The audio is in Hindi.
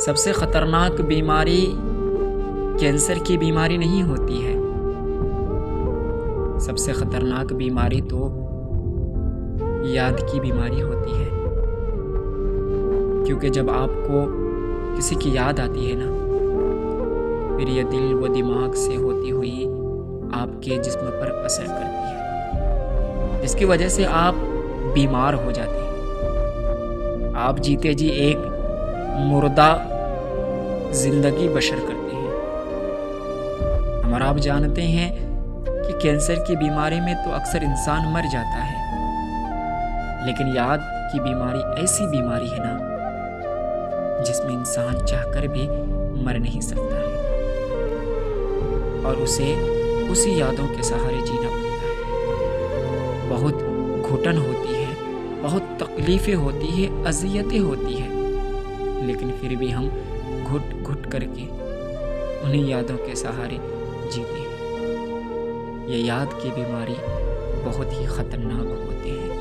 सबसे खतरनाक बीमारी कैंसर की बीमारी नहीं होती है। सबसे खतरनाक बीमारी तो याद की बीमारी होती है, क्योंकि जब आपको किसी की याद आती है ना, फिर यह दिल व दिमाग से होती हुई आपके जिस्म पर असर करती है, जिसकी वजह से आप बीमार हो जाते हैं। आप जीते जी एक मुर्दा जिंदगी बशर करते हैं। और आप जानते हैं कि कैंसर की बीमारी में तो अक्सर इंसान मर जाता है, लेकिन याद की बीमारी ऐसी बीमारी है ना, जिसमें इंसान चाहकर भी मर नहीं सकता है और उसे उसी यादों के सहारे जीना पड़ता है। बहुत घुटन होती है, बहुत तकलीफ़ें होती है, अज़ियतें होती है, लेकिन फिर भी हम घुट घुट करके उन्हीं यादों के सहारे जीते हैं। ये याद की बीमारी बहुत ही ख़तरनाक होती है।